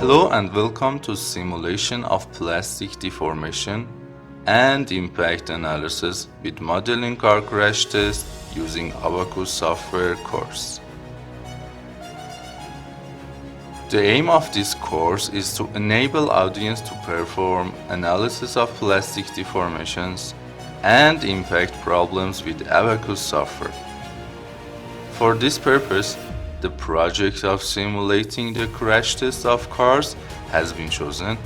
Hello and welcome to Simulation of Plastic Deformation and Impact Analysis with Modeling Car Crash Test using abaqus software course. The aim of this course is to enable audience to perform analysis of plastic deformations and impact problems with abaqus software. For this purpose, the project of simulating the crash test of cars has been chosen,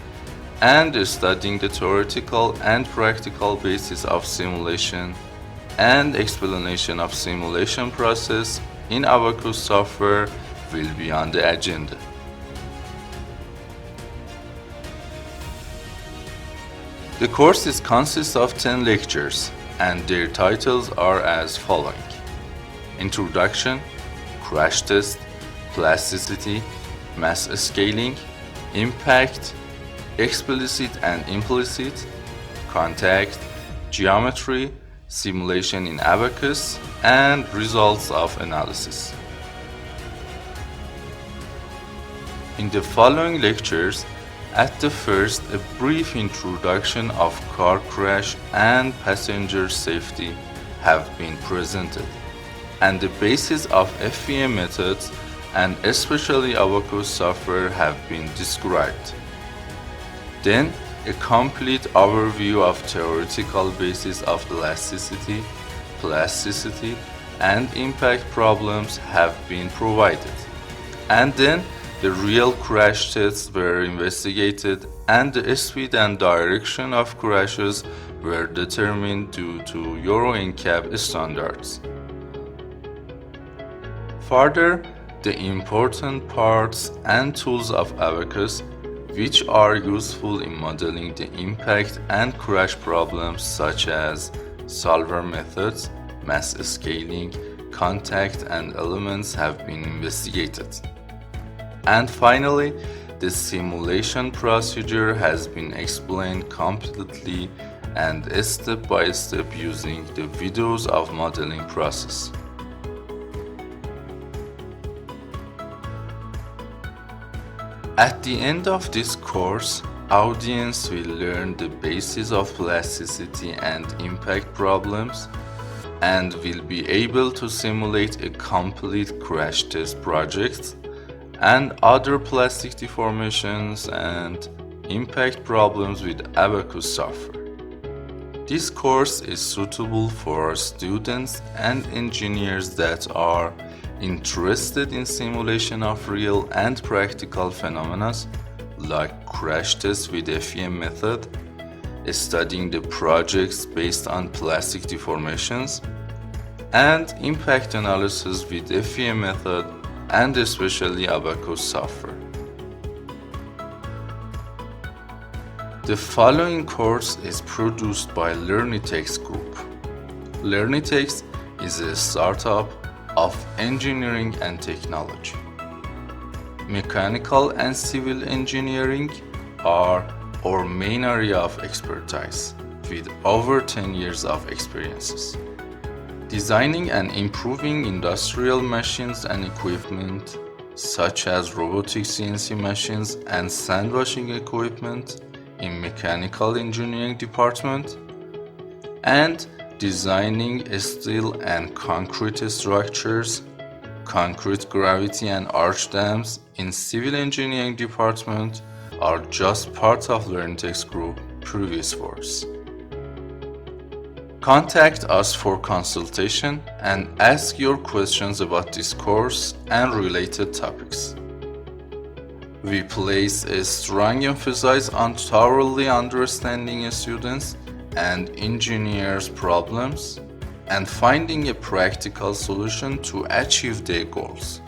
and studying the theoretical and practical basis of simulation and explanation of simulation process in abaqus software will be on the agenda. The course consists of 10 lectures, and their titles are as following: Introduction, Crash Test, Plasticity, Mass Scaling, Impact, Explicit and Implicit, Contact, Geometry, Simulation in Abaqus, and Results of Analysis. In the following lectures, at the first, a brief introduction of car crash and passenger safety have been presented, and the basis of FEM methods and especially abaqus software have been described. Then, a complete overview of theoretical basis of elasticity, plasticity, and impact problems have been provided. And then, the real crash tests were investigated and the speed and direction of crashes were determined due to Euro NCAP standards. Further, the important parts and tools of abaqus, which are useful in modeling the impact and crash problems such as solver methods, mass scaling, contact, and elements have been investigated. And finally, the simulation procedure has been explained completely and step by step using the videos of modeling process. At the end of this course, audience will learn the basis of plasticity and impact problems and will be able to simulate a complete crash test project and other plastic deformations and impact problems with abaqus software. This course is suitable for students and engineers that are interested in simulation of real and practical phenomena like crash tests with FEM method, studying the projects based on plastic deformations, and impact analysis with FEM method and especially abaqus software. The following course is produced by Learnitex Group. Learnitex is a startup of engineering and technology. Mechanical and civil engineering are our main area of expertise, with over 10 years of experiences. Designing and improving industrial machines and equipment, such as robotic CNC machines and sandwashing equipment in mechanical engineering department, and designing steel and concrete structures, concrete gravity and arch dams in civil engineering department are just part of Learnitex Group previous works. Contact us for consultation and ask your questions about this course and related topics. We place a strong emphasis on thoroughly understanding students and engineers' problems and finding a practical solution to achieve their goals.